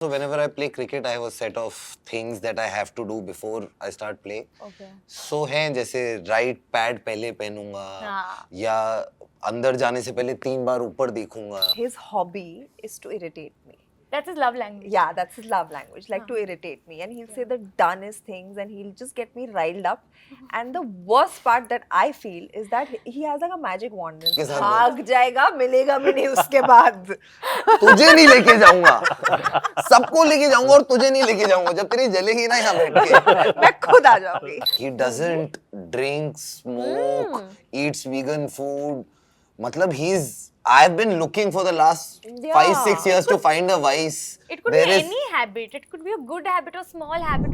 So whenever I play cricket, I have a set of things that I have to do before I start play. Okay. So हैं जैसे right pad पहले पहनूंगा हाँ. या अंदर जाने से पहले 3 बार ऊपर देखूंगा. His hobby is to irritate me. That's his love language. Yeah, that's his love language, like to irritate me. And he'll say the dumbest things and he'll just get me riled up. And the worst part that I feel is that he has like a magic wand. के साथ भाग जाएगा, मिलेगा भी नहीं उसके बाद. तुझे नहीं लेके जाऊंगा. सबको लेके जाऊंगा और तुझे नहीं लेके जाऊंगा. जब तेरी जलेगी ना यहाँ बैठ के. मैं खुद आ जाऊंगी. He doesn't drink, smoke, eats vegan food. मतलब I've been looking for the last 5-6 years to find a vice. It could be any habit. It could be a good habit or small habit.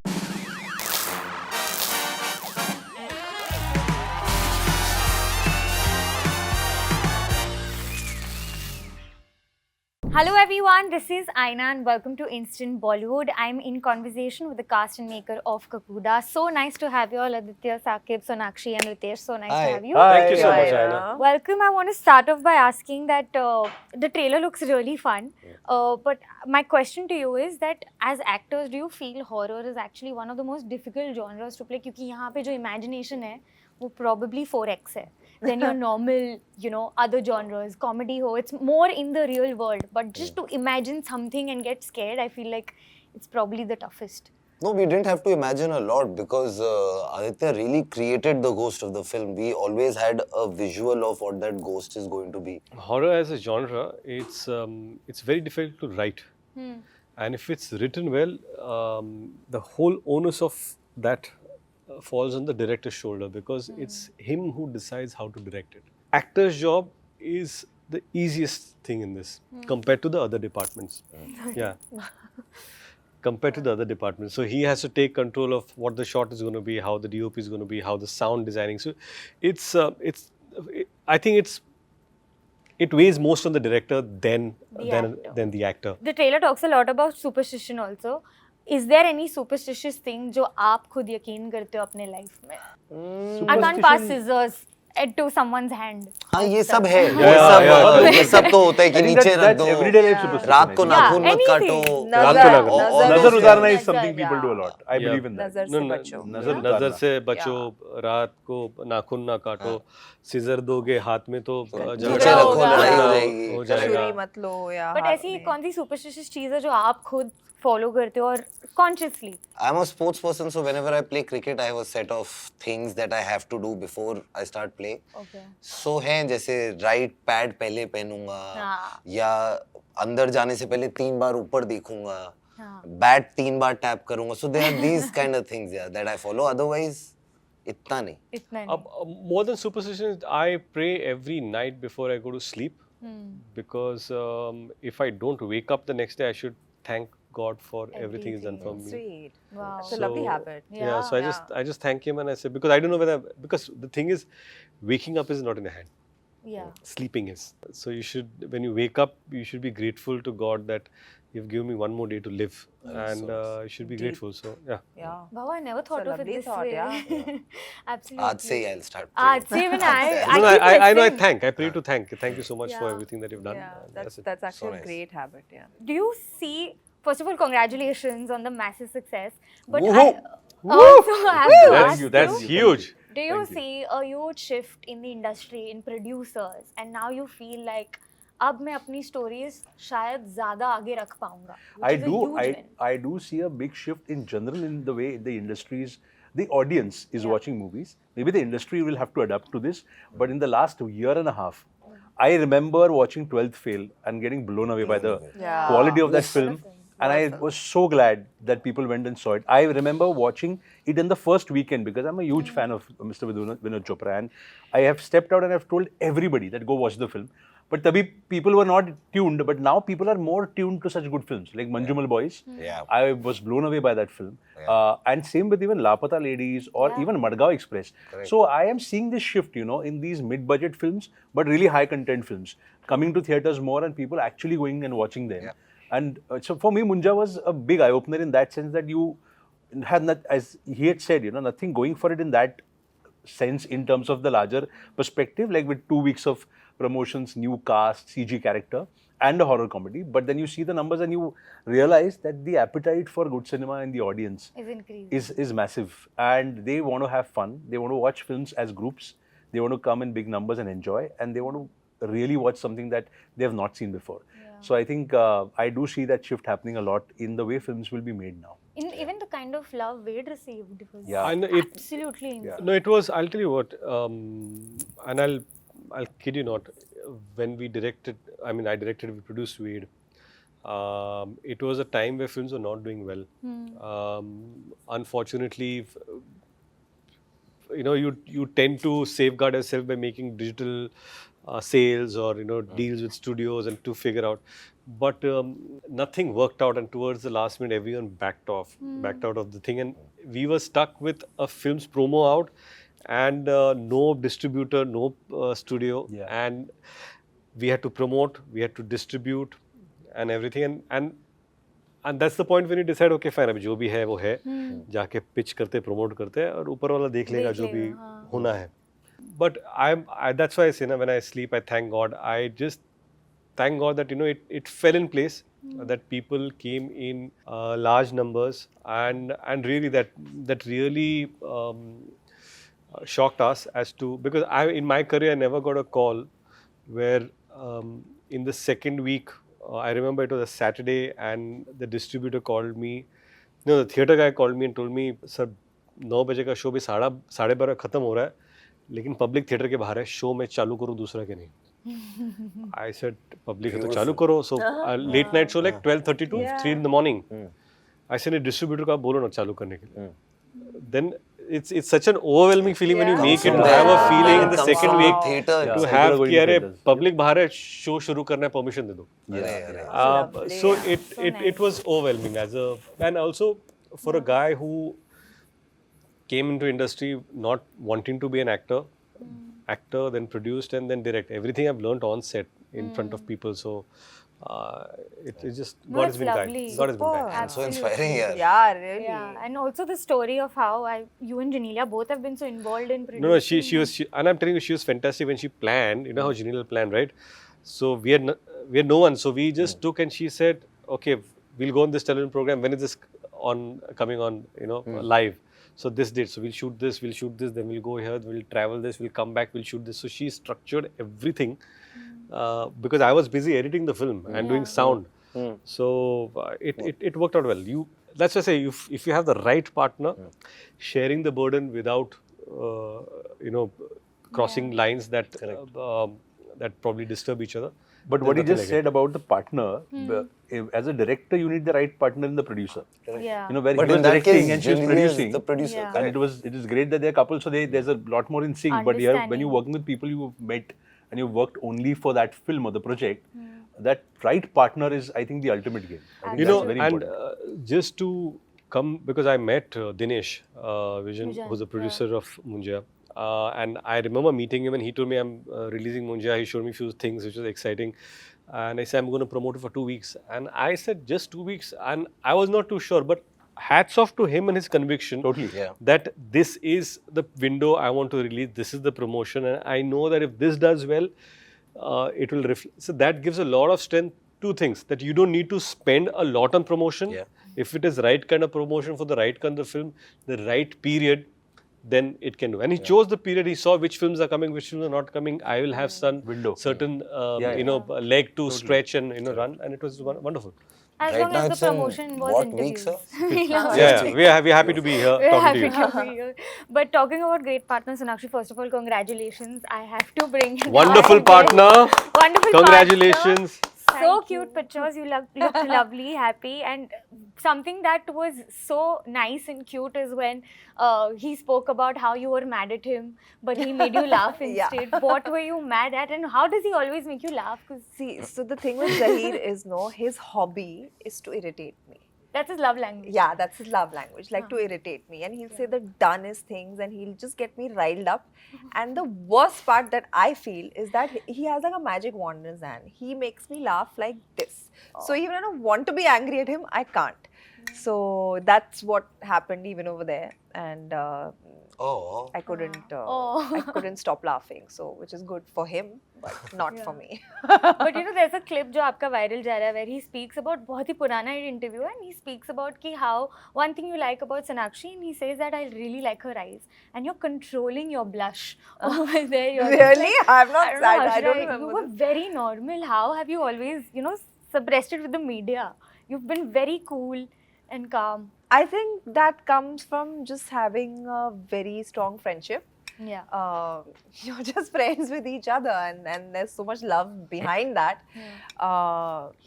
Hello everyone, this is Aina and welcome to Instant Bollywood. I'm in conversation with the cast and maker of Kakuda. So nice to have you all, Aditya, Sakib, Sonakshi and Ritesh. So nice to have you. Thank you so much, Hi, Aina. Welcome. I want to start off by asking that the trailer looks really fun. But my question to you is that as actors, do you feel horror is actually one of the most difficult genres to play? क्योंकि यहाँ पे जो imagination है, वो probably 4x है than your normal, other genres. Comedy ho, it's more in the real world. But just to imagine something and get scared, I feel like it's probably the toughest. No, we didn't have to imagine a lot because Aditya really created the ghost of the film. We always had a visual of what that ghost is going to be. Horror as a genre, it's very difficult to write. And if it's written well, the whole onus of that falls on the director's shoulder because it's him who decides how to direct it. Actor's job is the easiest thing in this compared to the other departments. Yeah. Compared to the other departments. So he has to take control of what the shot is going to be, how the DOP is going to be, how the sound designing. So I think it weighs most on the director than the actor. The trailer talks a lot about superstition also. Is there any superstitious thing जो आप खुद यकीन करते हो अपने life में? I can't pass scissors to someone's hand. हाँ ये सब है. Yeah. ये सब तो होता है कि नीचे रख दो. Everyday life superstition. रात को नाखून मत anything. काटो. Nazar udarna is Nazar, something people do a lot. I Yeah. believe in that. Nazar se bacho. नजर से बचो, रात को नाखून ना काटो, सीजर दोगे हाथ में तो नीचे रखो लड़ाई हो जाएगी. हो जाएगा. छुरी मत लो या But हाथ ऐसी में. कौन सी superstitious चीज़ है जो आप खुद follow करते हो और consciously? I'm a sports person, so whenever I play cricket, I have a set of things that I have to do before I start play. Okay. So हैं जैसे right pad पहले पहनूंगा हाँ. या अंदर जाने से पहले 3 बार ऊपर देखूंगा. हाँ. Bat 3 बार tap करूंगा. So there are these kind of things that I follow. Otherwise, इतना नहीं. इतना नहीं. More than superstition, I pray every night before I go to sleep because if I don't wake up the next day, I should thank God for everything he's done for me. Sweet. Wow. It's a lovely habit. Yeah, so I just thank him and I say, because I don't know whether, because the thing is, waking up is not in your hand. Yeah. Sleeping is. So you should, when you wake up, you should be grateful to God that you've given me one more day to live, and you should be grateful. So yeah. Yeah. Wow, I never thought a of it lovely this thought, way. yeah. Absolutely. आज से ही I'll start. आज से even I No, keep I know. I listening. thank. I pray to thank. Thank you so much for Yeah. everything that you've done. Yeah, And that's it. actually nice. a great habit. Yeah. Do you see? First of all, congratulations on the massive success. But Woohoo! I also have to ask That's you, huge. do you see a huge shift in the industry, in producers, and now you feel like अब मैं अपनी stories शायद ज़्यादा आगे रख पाऊँगा? which is a huge win. I do see a big shift in general in the way the industries, the audience is watching movies. Maybe the industry will have to adapt to this, but in the last year and a half, I remember watching 12th Fail and getting blown away by the Yeah. quality of that film. And I was so glad that people went and saw it. I remember watching it in the first weekend because I'm a huge fan of Mr. Vinod Chopra, and I have stepped out and I've told everybody that go watch the film. But tabhi people were not tuned, but now people are more tuned to such good films like Manjumal Boys. Yeah. I was blown away by that film. And same with even Lapata Ladies or even Madgaon Express. So I am seeing this shift, in these mid-budget films, but really high-content films coming to theatres more and people actually going and watching them. Yeah. And so for me, Munja was a big eye-opener in that sense that you had, not, as he had said, nothing going for it in that sense in terms of the larger perspective, like with 2 weeks of promotions, new cast, CG character. and a horror comedy. But then you see the numbers and you realize that the appetite for good cinema in the audience Is increasing. is massive, and they want to have fun. They want to watch films as groups. They want to come in big numbers and enjoy, and they want to really watch something that they have not seen before. So I think I do see that shift happening a lot in the way films will be made now. Even the kind of love Wade received was Yeah. I know it. absolutely insane. No, it was. I'll tell you what. And I'll kid you not. When we directed, I mean, I directed. We produced Wade. It was a time where films were not doing well. Unfortunately, you tend to safeguard yourself by making digital sales or deals with studios and to figure out. But nothing worked out, and towards the last minute, everyone backed out of the thing, and we were stuck with a film's promo out, and no distributor, no studio, Yeah. and we had to promote, we had to distribute, and everything, and that's the point when you decide, okay, fine, अभी जो भी है वो है, जाके pitch करते, promote करते, और ऊपर वाला देख लेगा जो भी होना है. But that's why I say, when I sleep, I thank God. I just thank God that it fell in place, that people came in large numbers, and really that really shocked us as to, because in my career I never got a call where in the second week, I remember it was a Saturday, and the distributor called me. No, the theatre guy called me and told me, sir, 9 बजे का show भी 12:30 खत्म हो रहा है, लेकिन public theatre के बाहर है, शो मैं चालू करूँ दूसरा के नहीं. I said, पब्लिक है तो चालू करो. So late night show like 12:30 to 3 in the morning. I said, distributor को आप बोलो ना चालू करने के लिए. Then it's such an overwhelming feeling when you make it, to have a feeling in the second week theater to have कि अरे पब्लिक बाहर है, शो शुरू करना है, परमिशन दे दो. So it was overwhelming and also for a guy who came into industry not wanting to be an actor, then produced, and then direct. Everything I've learned on set in front of people. So it's just No, God has it's been lovely. kind. God has been kind. And so inspiring, yeah. Yeah, really. Yeah, and also the story of how you and Janelia both have been so involved in producing. No, she was, and I'm telling you, she was fantastic when she planned. You know how Janelle planned, right? So we had no one. So we just took, and she said, okay, we'll go on this television program. When is this coming on? Live. So this date. So we'll shoot this. Then we'll go here. We'll travel this. We'll come back. We'll shoot this. So she structured everything because I was busy editing the film and doing sound. So it worked out well. That's why I say if you have the right partner, sharing the burden without crossing lines that that probably disturb each other. But what he just said about the partner, as a director, you need the right partner in the producer. Yeah. Where But he was in that directing case, and she was Janelle is producing. the producer, Yeah. And correct? it is great that they're couple, so there's a lot more in sync. But here, when Understanding. you're working with people you've met and you've worked only for that film or the project, that right partner is, I think, the ultimate game. I think that's very and important. just to come, because I met Dinesh Vijan, Vijan, who's the producer of Munja. And I remember meeting him and he told me I'm releasing Munja. He showed me a few things which was exciting. And I said, I'm going to promote it for 2 weeks. And I said, just 2 weeks. And I was not too sure, but hats off to him and his conviction. Totally. Yeah. That this is the window I want to release. This is the promotion. And I know that if this does well, it will reflect. So that gives a lot of strength. 2 things, that you don't need to spend a lot on promotion. Yeah. If it is right kind of promotion for the right kind of film, the right period, then it can do. And he chose the period. He saw which films are coming, which films are not coming. I will have certain leg to stretch and run, and it was wonderful. As Right long now as it's the in promotion was what interviews. week, sir? Yeah. Yeah, we're happy to be here We're talking to happy you. to be here. But talking about great partners, Sonakshi, first of all, congratulations. I have to bring Wonderful partner. Wonderful Congratulations. partner. So cute pictures. You looked lovely, happy, and something that was so nice and cute is when he spoke about how you were mad at him, but he made you laugh Yeah. instead. What were you mad at, and how does he always make you laugh? 'Cause See, so the thing with Zahir is, his hobby is to irritate me. that's his love language. Yeah, that's his love language, like to irritate me. And he'll say the dumbest things and he'll just get me riled up. And the worst part that I feel is that he has like a magic wand in his hand. He makes me laugh like this. So even when I want to be angry at him, I can't. So that's what happened even over there, and Oh. I couldn't Oh. I couldn't stop laughing. So which is good for him, but not for me. But you know, there's a clip जो आपका viral जा रहा है where he speaks about बहुत ही पुराना interview है, and he speaks about कि how one thing you like about Sonakshi, and he says that I really like her eyes, and you're controlling your blush over there. You're just Really? like, I'm not don't know, sad. I don't Harsha, remember You were this. very normal. How have you always, you know, suppressed it with the media? You've been very cool and calm. I think that comes from just having a very strong friendship. Yeah. You're just friends with each other, and there's so much love behind that.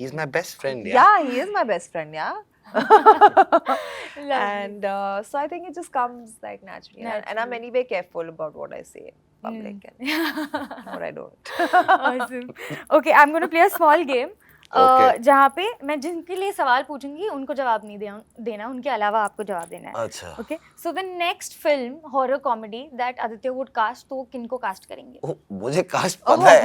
He's my best friend, yeah. Yeah, he is my best friend. Yeah. Lovely. And so I think it just comes like naturally. And I'm anyway careful about what I say in public and what I don't. Awesome. Okay, I'm going to play a small game. Okay. जहाँ पे मैं जिनके लिए सवाल पूछूंगी उनको जवाब नहीं देना उनके अलावा आपको जवाब देना है. अच्छा. Okay. So the next film horror comedy that Aditya would cast, तो किनको कास्ट करेंगे? Oh, मुझे कास्ट पता है.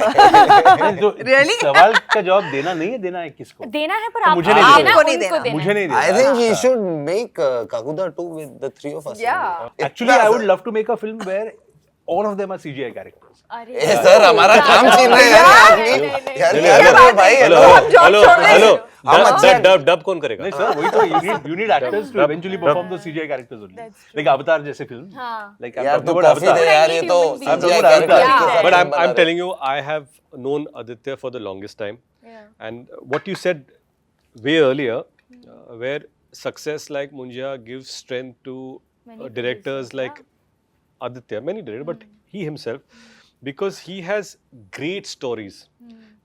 तो Really? सवाल का जवाब देना है किसको? देना है पर तो आप मुझे नहीं देना, देना. उनको देना. मुझे नहीं देना. I think he should make Kaguda 2 with the three of us. Yeah. Actually, I would love to make a film where all of them are CGI characters. अरे ए सर हमारा काम छीन रहे हैं यार आदमी. यार क्या कर रहे हो भाई? Hello hello. हेलो हम अच्छे हैं. डब कौन करेगा? नहीं सर, वही तो you need actors to eventually perform those CGI characters only. Like Avatar जैसे film. हाँ. Like I'm यार talking तू about कॉफी दे Avatar. यार ये तो I'm talking CGI about character Avatar. के साथ But film बना I'm रहे telling you, I have known Aditya for the longest time. Yeah. And what you said way earlier, where success like Munjia gives strength to Many directors producers, like Aditya, many directors, but he himself, because he has great stories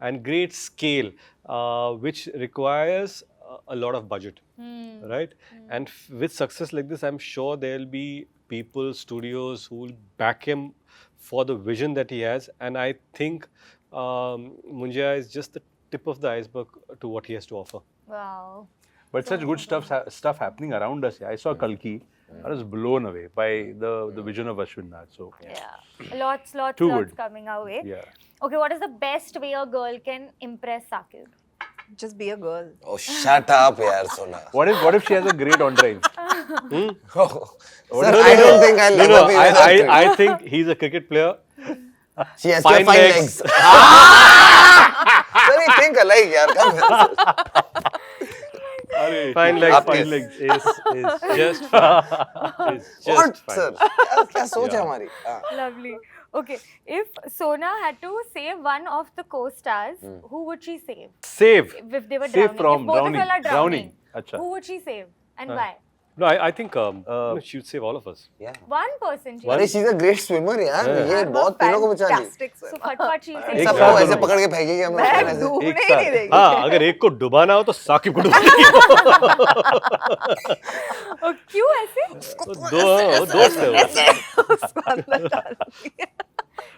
and great scale, which requires a lot of budget, right? And with success like this, I'm sure there'll be people, studios who will back him for the vision that he has. And I think Munjia is just the tip of the iceberg to what he has to offer. Wow. But such good stuff happening around us. I saw Kalki. I was blown away by the vision of Ashwin Nag. So Yeah. Lots Too lots good. coming our way. yeah. Okay, what is the best way a girl can impress Saqib? Just be a girl. Oh, shut up यार सोना. What if she has a great on drive? Sir, I don't think I'll ever be with her. I think he's a cricket player. She has to have Fine fine legs. legs. Sir, we think alike यार. Come. Fine legs. आपके- Fine legs is just fine. Is just What fine. sir? क्या सोच है हमारी? हाँ. Lovely. Okay, if Sona had to save one of the co-stars, who would she save? Save. If they were Save drowning, from if both drowning. of you are drowning, Acha. who would she save and why? No, I think she would save all of us. Yeah. One person. She अरे she's a great swimmer यार. ये I'm a बहुत तीनों को बचा ली. fantastic So swimmer. फटफट she in saves. सबको साथ ऐसे दोनों. पकड़ के फेंकेगी हम लोग मैं ऐसे. डूबने एक ही नहीं साथ. देगी. हाँ, अगर एक को डुबाना हो तो साकिब को डुबाएगी. और क्यों ऐसे? दो दोस्त है वो. उसको अंदर डाल दिया.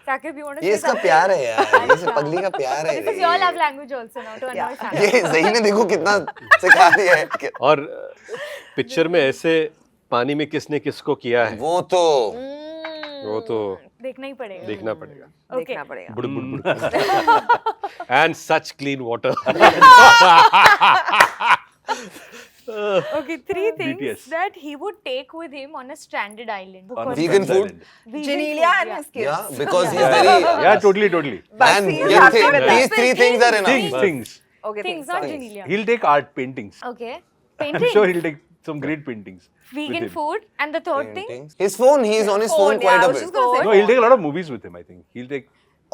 Saqib, you want to ये say इसका something? प्यार है यार. ये सिर्फ पगली का प्यार है. This is your love language also now to annoy Saqib. ये सही ने देखो कितना सिखा दिया है. और पिक्चर में ऐसे पानी में किसने किसको किया है वो तो वो तो देखना ही पड़ेगा. देखना पड़ेगा. Okay. देखना पड़ेगा. बुड़ बुड़ बुड़. And such clean water. Okay, three things BTS. that he would take with him on a stranded island. On a vegan friend's food. island. Vegan Genelia food, and yeah. his kids. yeah because he's very Yeah, totally. But and he's you happy think with these that. three things are enough. Things. Okay, Things, thanks. not Sorry. Genelia. He'll take art paintings. Okay. I'm Painting. sure he'll take some great paintings. with Vegan him. food. And the third thing? Paintings. His phone, he's on his phone Phone, quite yeah, I a was bit. just gonna say No, he'll take a lot of movies with him, I think. He'll take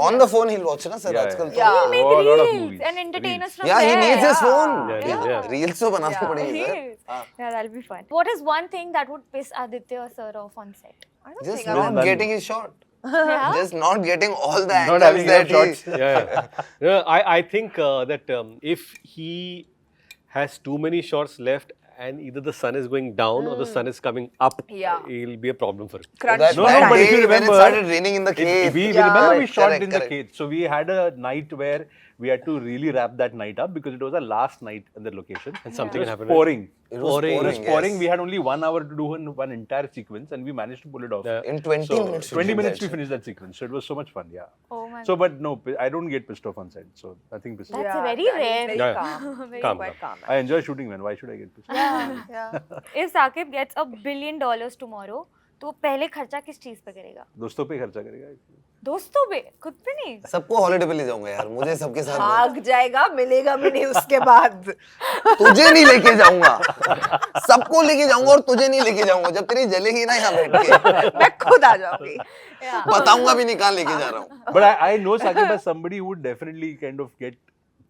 On the phone he'll watch ना sir Yeah, आजकल तो. yeah. He'll make Oh, a lot of reels movies. and entertain us from Yeah, he there. needs his phone. Yeah. Reels तो बनाना Yeah. पड़ेगा sir. Yes. Yeah, that'll be fun. What is one thing that would piss Aditya sir off on set? I don't Just think I'm not getting his shot. Yeah? Just not getting all the Not angles having that enough he. Yeah. No, I think that if he has too many shots left and either the sun is going down or the sun is coming up, Yeah. it'll be a problem for him. Crunch. That, No, that but if day you when it remember, started raining in the cave. We Yeah. remember we Correct, shot correct, in the correct. cage. So we had a night where we had to really wrap that night up because it was our last night in the location. And something It was happened, right? pouring. It was pouring, It was pouring. yes. We had only 1 hour to do one entire sequence, and we managed to pull it off. Yeah. In 20 So, minutes. 20 did minutes that. we finished that sequence. So it was so much fun, yeah. Oh my So, but no, I don't get pissed off on set. So nothing pissed off. That's Yeah, very he's rare. Very Yeah. calm. Very Calm, Quite calm. I enjoy shooting, man. Why should I get pissed off? Yeah. If Saqib gets $1 billion tomorrow, तो वो पहले खर्चा किस चीज पे करेगा? दोस्तों पे खर्चा करेगा. दोस्तों पे, खुद पे नहीं. सबको हॉलिडे पे ले जाऊंगा यार, मुझे सबके साथ भाग जाएगा, मिलेगा भी नहीं उसके बाद. तुझे नहीं लेके जाऊंगा, सबको लेके जाऊंगा और तुझे नहीं लेके जाऊंगा. जब तेरी जलेगी ना यहाँ बैठ के, मैं खुद आ जाऊंगी. Yeah. बताऊंगा भी नहीं कहाँ लेके जा रहा हूँ. But I know Saqib as somebody who would definitely kind of get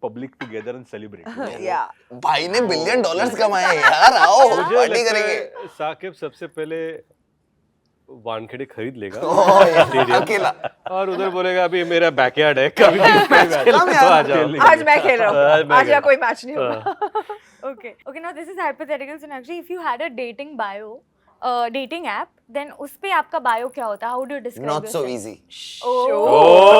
public together and celebrate. you know. Yeah. भाई ने $1 billion कमाए यार, आओ मुझे पार्टी लगता करेंगे. है साकिब सबसे पहले वानखेड़े खरीद लेगा ओह, यार, स्टेडियम, अकेला. और उधर बोलेगा अभी मेरा बैकयार्ड है, कभी भी मैच खेलना कम तो यार. आ जाओ. आज मैं खेल रहा आज हूँ. मैं आज खेल यहाँ रहा कोई मैच नहीं होगा. Okay. Okay, now this is hypothetical. So actually, if you had a dating bio, dating app, then उस पे आपका bio क्या होता? How would you describe Not so yourself? easy. Nice.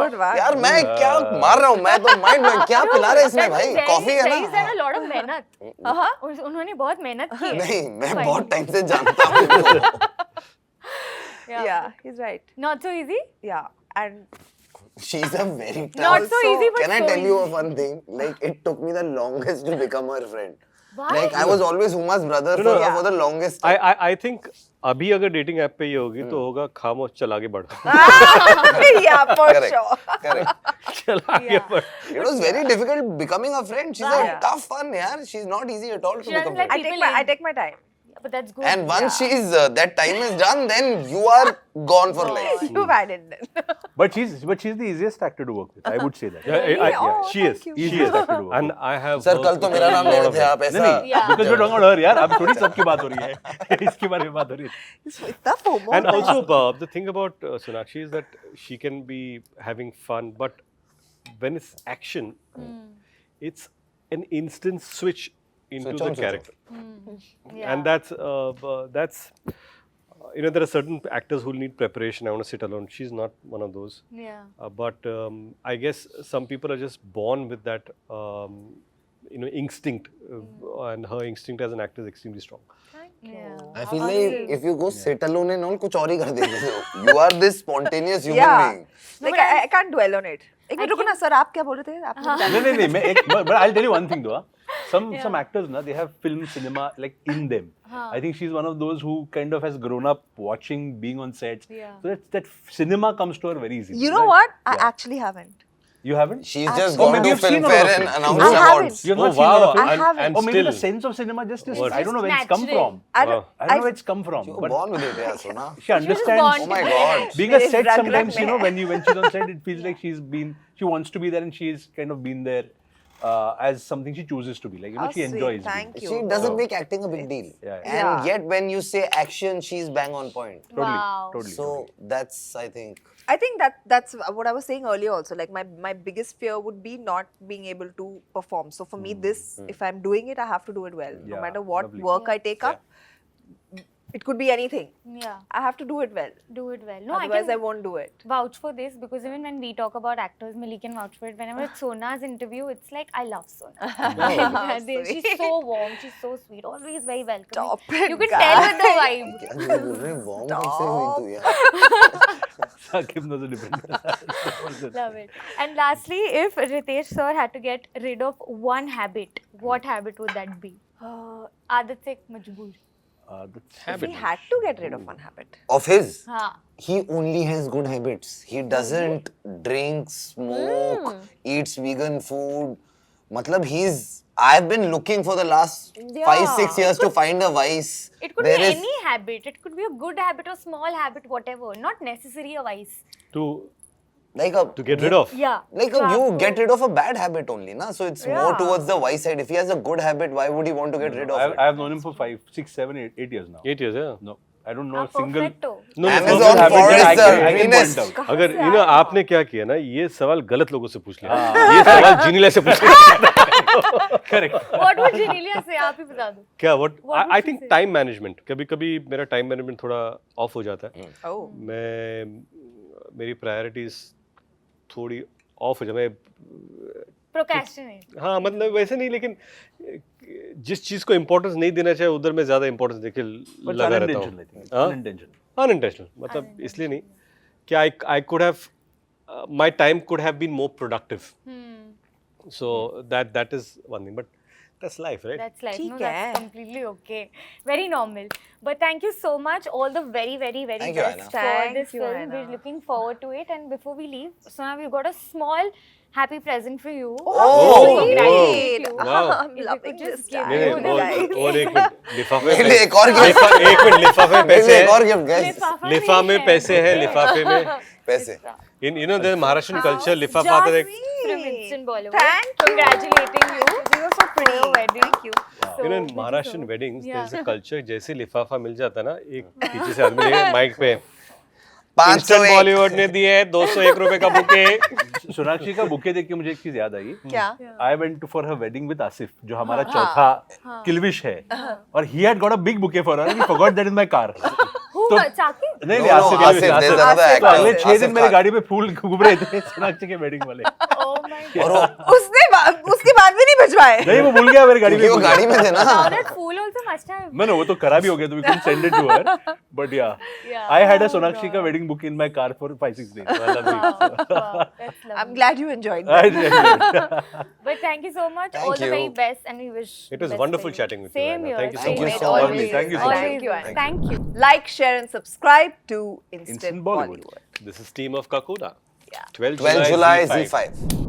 Good one. यार मैं क्या मार रहा हूँ, मैं तो माइंड में क्या पिला रहे इसमें भाई, कॉफी है He's done a ना. lot of मेहनत. उन्होंने बहुत मेहनत की है. नहीं, मैं बहुत टाइम से जानता हूँ. Yeah, he's right. Not so easy. Yeah. And She's a very tough. Not so easy, but Can I so tell you a easy. fun thing? Like it took me the longest to become her friend. Why? Like I was always Huma's brother No, no. for the longest time. I think अभी अगर dating app पे ये होगी तो होगा खामोश, चल आगे बढ़. yeah, for Correct. sure. Correct. चल आगे बढ़. It was very difficult becoming a friend. She's a Yeah. tough one, yaar. She's not easy at all to She doesn't become like friend. people I in. take my time. But that's good. And once she's that time is done, then you are gone for life. You've had it then. But she's the easiest actor to work with. I would say that. Oh, she is. thank you. Easiest actor to work And I have. Sir, worked कल तो with मेरा a नाम lot ले रहे of थे them. आप ऐसा. नहीं, Yeah. because we're talking about her, यार. अब थोड़ी सबकी बात हो रही है. इसके बारे में बात हो रही है. इतना FOMO And होता है. also, the thing about Sonakshi is that she can be having fun, but when it's action, it's an instant switch into Switch the on, switch character. Yeah. And that's there are certain actors who need preparation. I want to sit alone. She's not one of those. Yeah. But I guess some people are just born with that, instinct, and her instinct as an actor is extremely strong. Yeah. I feel like if you go sit alone and all, कुछ और ही कर देते हो. You are this spontaneous human Yeah. being. Like I can't dwell on it. एक minute रुको ना sir, आप क्या बोल रहे थे? आपने बताया. नहीं मैं एक but I'll tell you one thing though. Some actors na, they have film cinema like in them. I think she's one of those who kind of has grown up watching, being on sets. Yeah. So that cinema comes to her very easily. You know right? what? I Yeah. actually haven't. You haven't? She's just Oh, gone maybe to you've seen a lot Filmfare of and films. announced I awards. haven't. You have Oh not seen a lot of wow! films? I haven't. And Or maybe the still, sense of cinema just is, What? I don't know where it's come Natural. from. I don't. I don't know where it's come from. You were But born with it, yeah, Sona. she understands. born Oh my God. Being a There is set rag sometimes, rag mein. when she's on set, it feels like she wants to be there and she's kind of been there as something she chooses to be. Like, Oh, she sweet. enjoys. Thank being. you. She doesn't So- make acting a big deal. Yeah. And Yeah. yet when you say action, she's bang on point. Totally. Wow. Totally. So totally. that's, I think, I think that's what I was saying earlier also. Like my biggest fear would be not being able to perform. So for me, this, if I'm doing it, I have to do it well. No Yeah, matter what lovely. work I take up, it could be anything. Yeah. I have to do it well. Do it well. No, Otherwise, I I can won't do it. vouch for this because even when we talk about actors, Millie can vouch for it. Whenever it's Sona's interview, it's like I love Sona. She's Sweet. so warm. She's so sweet. Always very welcoming. Stop it, You can tell with the guys. vibe. क्या बोल रहे हैं, warm कब से हुई तू यार? Saqib knows a different. Love it. And lastly, if Ritesh sir had to get rid of one habit, what habit would that be? आदत से मजबूर. If we had to get rid of one habit. Of his, हाँ. he only has good habits. He doesn't drink, smoke, eats vegan food. Matlab I've been looking for the last 5-6 years to find a vice. It could There be is- any habit. It could be a good habit or small habit, whatever. Not necessarily a vice. To get rid of. Yeah. Like So you आपको- get rid of a bad habit only, na? So it's more Yeah. towards the vice side. If he has a good habit, why would he want to get rid of it? I've known him for 5, 6, 7, 8 years now. 8 years, yeah. No, I don't know a आप single. perfecto. No, Amazon perfect habit that I Forrester, can Venus. point out. अगर आपने क्या किया ना, ये सवाल गलत लोगों से पूछ लिया. ये सवाल जीनीला से पूछ लिया. Correct. What would Genelia say? आप ही बता दो. क्या? What? What would I she think say? time management. कभी-कभी मेरा time management थोड़ा off हो जाता है. Oh. मेरी priorities थोड़ी ऑफ हो जाए, मैं Procrastinate. हाँ मतलब वैसे नहीं, लेकिन जिस चीज को इम्पोर्टेंस नहीं देना चाहिए उधर मैं ज्यादा इम्पोर्टेंस देके But लगा रहता unintentional, I think. Hmm. Unintentional. Unintentional मतलब इसलिए नहीं कि I could have my time could have been more productive, so that is one thing, but that's life, right? That's life. No, ठीक है. that's completely okay. Very normal. But thank you so much. All the very, very, very Thank you, best Anna. for Thank this you, film. Anna. We're looking forward to it. And before we leave, so now we've got a small happy present for you. Oh, To sweet. congratulate you. Wow. I'm If you loving could just this give नहीं time, नहीं, guys. और एक minute, लिफाफे मेरे में लिए एक और gift. एक मिनट, लिफाफे में मेरे पैसे लिए एक और हैं, गिफ्ट गाइस. लिफाफा लिफा नहीं में पैसे हैं, लिफाफे में पैसे. In you know the Maharashtra culture, लिफाफा आता है, From Instant Bollywood. Thank you. Congratulating you. These are so pretty. your wedding. Thank you. So, you know thank you Maharashtra so weddings much. There is a Yeah. Culture, जैसे लिफाफा मिल जाता ना, एक पीछे से आदमी लेके माइक पे 501 इंस्टेंट बॉलीवुड ने दिए 201 रुपए का बुके. सोनाक्षी का बुके देख के मुझे एक चीज याद आई. क्या? I went for her wedding with Asif, जो हमारा चौथा किल्विश है, और he had got a big bouquet for her and he forgot that in my car. Who? तो- Saki? नहीं No, नहीं, no, Asif, Asif, there's Asif. another Asif. तो actor. अगले 6 दिन Asif मेरे Khan. गाड़ी पे फूल घूम रहे थे सोनाक्षी के वेडिंग वाले. Oh my God. और वो उसके बाद भी नहीं भिजवाए. नहीं, वो भूल गया मेरी गाड़ी क्योंकि वो में. गाड़ी में थे ना. Now that fool also must have. No, वो तो करा भी हो गया, तो we couldn't send it to her. But yeah, Yeah. I had a Oh, Sonakshi ka God. wedding book in my car for 5-6 days. I love you. Wow, that's lovely. I'm glad you enjoyed I that. did. But thank you so much. Thank All the very you. best, and we wish. It the was best wonderful for you. chatting with you, Same Anna. here. Thank you so same much. here. Thank you so much. Always, Thank you so much. always. Thank you, Anna. Thank you. Like, share, and subscribe to Instant Instant Bollywood. Bollywood. This is team of Kakuna. Yeah. 12 12 July Z5. Z5.